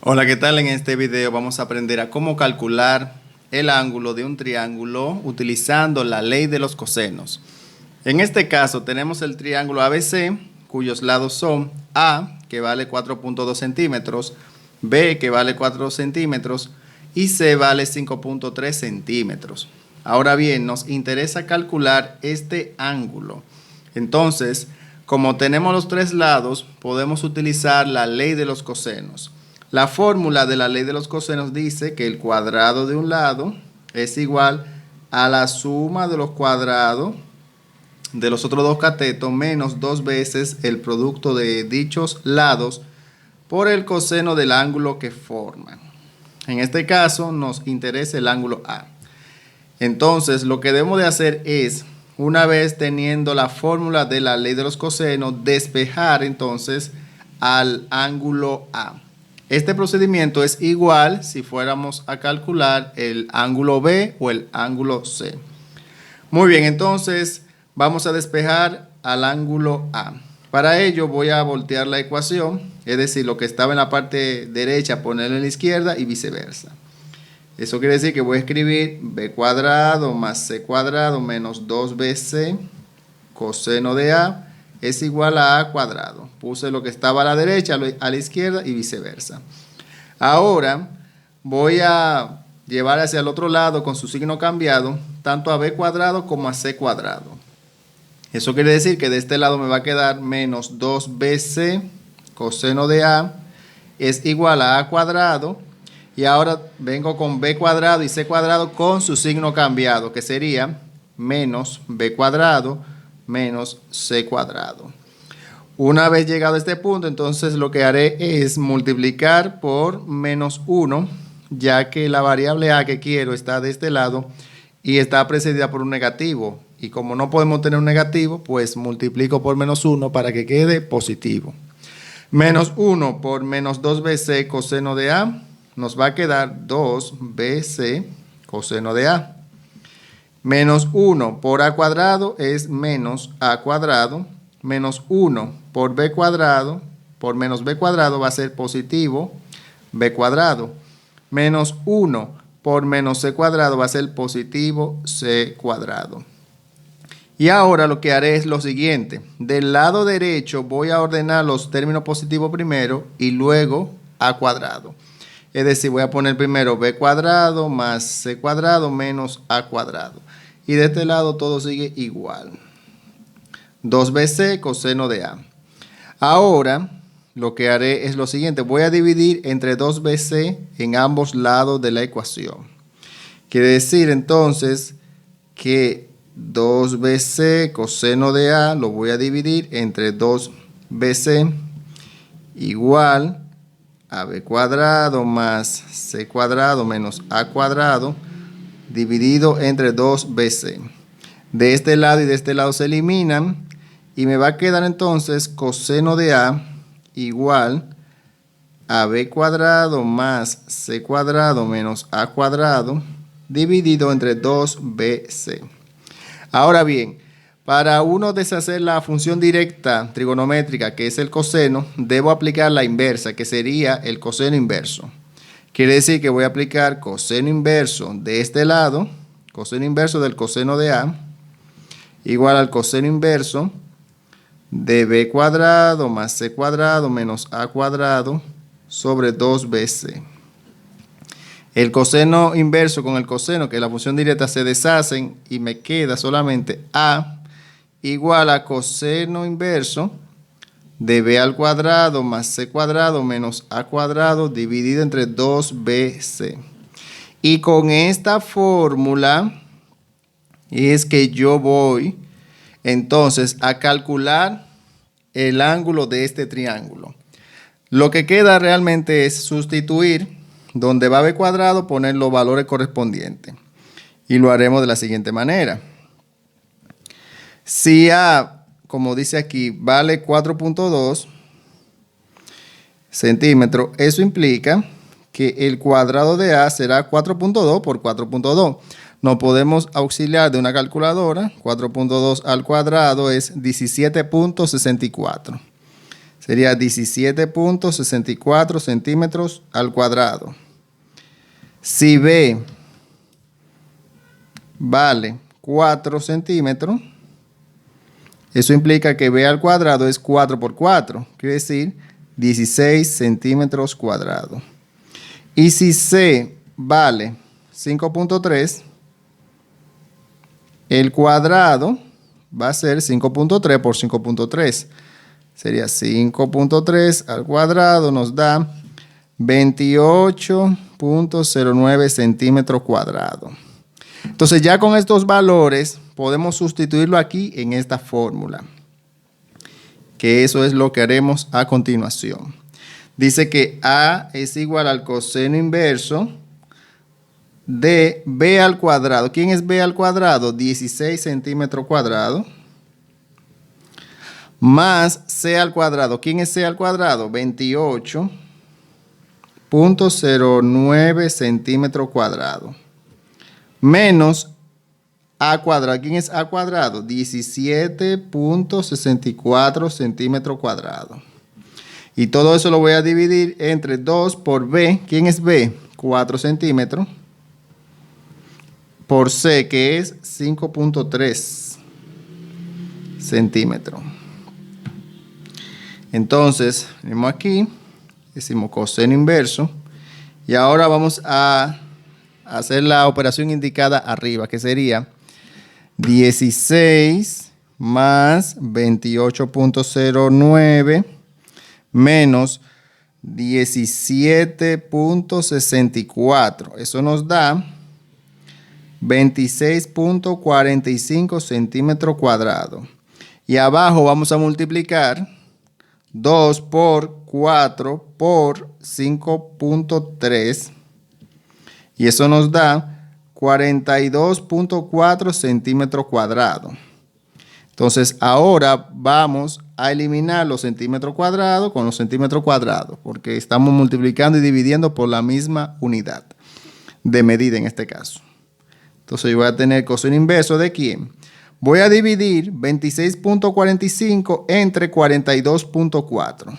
Hola, ¿qué tal? En este video vamos a aprender a cómo calcular el ángulo de un triángulo utilizando la ley de los cosenos. En este caso tenemos el triángulo ABC, cuyos lados son A, que vale 4.2 centímetros, B, que vale 4 centímetros, y C vale 5.3 centímetros. Ahora bien, nos interesa calcular este ángulo. Entonces, como tenemos los tres lados, podemos utilizar la ley de los cosenos. La fórmula de la ley de los cosenos dice que el cuadrado de un lado es igual a la suma de los cuadrados de los otros dos catetos menos dos veces el producto de dichos lados por el coseno del ángulo que forman. En este caso nos interesa el ángulo A. Entonces lo que debemos de hacer es, una vez teniendo la fórmula de la ley de los cosenos, despejar entonces al ángulo A. Este procedimiento es igual si fuéramos a calcular el ángulo B o el ángulo C. Muy bien, entonces vamos a despejar al ángulo A. Para ello voy a voltear la ecuación, es decir, lo que estaba en la parte derecha ponerlo en la izquierda y viceversa. Eso quiere decir que voy a escribir b cuadrado más c cuadrado menos 2bc coseno de A es igual a A cuadrado. Puse lo que estaba a la derecha a la izquierda y viceversa. Ahora voy a llevar hacia el otro lado con su signo cambiado, tanto a B cuadrado como a C cuadrado. Eso quiere decir que de este lado me va a quedar menos 2bc coseno de A es igual a A cuadrado. Y ahora vengo con B cuadrado y C cuadrado con su signo cambiado, que sería menos B cuadrado menos C cuadrado. Una vez llegado a este punto, entonces lo que haré es multiplicar por menos 1, ya que la variable A que quiero está de este lado y está precedida por un negativo. Y como no podemos tener un negativo, pues multiplico por menos 1 para que quede positivo. Menos 1 por menos 2bc coseno de A nos va a quedar 2bc coseno de A. Menos 1 por A cuadrado es menos A cuadrado. Menos 1 por B cuadrado, por menos B cuadrado va a ser positivo B cuadrado. Menos 1 por menos C cuadrado va a ser positivo C cuadrado. Y ahora lo que haré es lo siguiente. Del lado derecho voy a ordenar los términos positivos primero y luego A cuadrado. Es decir, voy a poner primero B cuadrado más C cuadrado menos A cuadrado. Y de este lado todo sigue igual. 2bc coseno de A. Ahora lo que haré es lo siguiente. Voy a dividir entre 2bc en ambos lados de la ecuación. Quiere decir entonces que 2bc coseno de A lo voy a dividir entre 2bc igual a B cuadrado más C cuadrado menos A cuadrado dividido entre 2bc. De este lado y de este lado se eliminan y me va a quedar entonces coseno de A igual a B cuadrado más C cuadrado menos A cuadrado dividido entre 2bc. Ahora bien, para uno deshacer la función directa trigonométrica, que es el coseno, debo aplicar la inversa, que sería el coseno inverso. Quiere decir que voy a aplicar coseno inverso de este lado, coseno inverso del coseno de A, igual al coseno inverso de B cuadrado más C cuadrado menos A cuadrado sobre 2bc. El coseno inverso con el coseno, que es la función directa, se deshacen y me queda solamente A igual a coseno inverso de B al cuadrado más C cuadrado menos A cuadrado dividido entre 2bc. Y con esta fórmula es que yo voy entonces a calcular el ángulo de este triángulo. Lo que queda realmente es sustituir donde va B cuadrado, poner los valores correspondientes. Y lo haremos de la siguiente manera. Si A, como dice aquí, vale 4.2 centímetros, eso implica que el cuadrado de A será 4.2 por 4.2. Nos podemos auxiliar de una calculadora. 4.2 al cuadrado es 17.64. Sería 17.64 centímetros al cuadrado. Si B vale 4 centímetros, eso implica que B al cuadrado es 4 por 4, quiere decir 16 centímetros cuadrados. Y si C vale 5.3, el cuadrado va a ser 5.3 por 5.3. Sería 5.3 al cuadrado, nos da 28.09 centímetros cuadrados. Entonces ya con estos valores podemos sustituirlo aquí en esta fórmula, que eso es lo que haremos a continuación. Dice que A es igual al coseno inverso de B al cuadrado. ¿Quién es B al cuadrado? 16 centímetros cuadrados. Más C al cuadrado. ¿Quién es C al cuadrado? 28.09 centímetros cuadrados. Menos A cuadrado. ¿Quién es A cuadrado? 17.64 centímetros cuadrados. Y todo eso lo voy a dividir entre 2 por B. ¿Quién es B? 4 centímetros. Por C, que es 5.3 centímetros. Entonces, venimos aquí, decimos coseno inverso. Y ahora vamos a hacer la operación indicada arriba, que sería 16 más 28.09 menos 17.64. Eso nos da 26.45 centímetros cuadrados. Y abajo vamos a multiplicar 2 por 4 por 5.3. Y eso nos da 42.4 centímetros cuadrados. Entonces ahora vamos a eliminar los centímetros cuadrados con los centímetros cuadrados, porque estamos multiplicando y dividiendo por la misma unidad de medida en este caso. Entonces yo voy a tener coseno inverso de ¿quién? Voy a dividir 26.45 entre 42.4.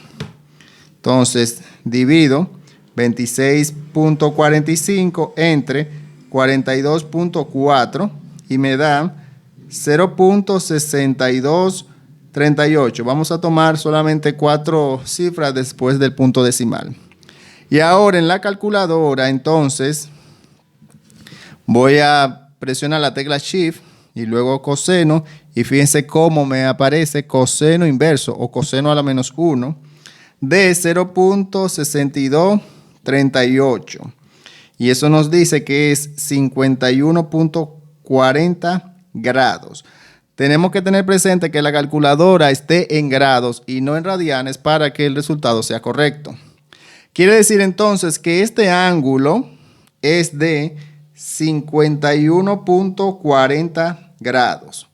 Entonces divido 26.45 entre 42.4 y me da 0.6238. Vamos a tomar solamente 4 cifras después del punto decimal. Y ahora en la calculadora, entonces, voy a presionar la tecla Shift y luego coseno. Y fíjense cómo me aparece coseno inverso o coseno a la menos 1 de 0.6238. Y eso nos dice que es 51.40 grados. Tenemos que tener presente que la calculadora esté en grados y no en radianes para que el resultado sea correcto. Quiere decir entonces que este ángulo es de 51.40 grados.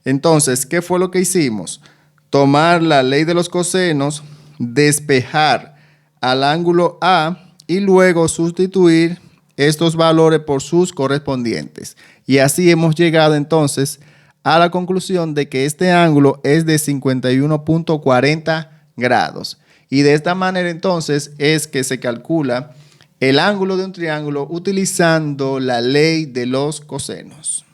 Entonces, ¿qué fue lo que hicimos? Tomar la ley de los cosenos, despejar al ángulo A y luego sustituir estos valores por sus correspondientes. Y así hemos llegado entonces a la conclusión de que este ángulo es de 51.40 grados. Y de esta manera entonces es que se calcula el ángulo de un triángulo utilizando la ley de los cosenos.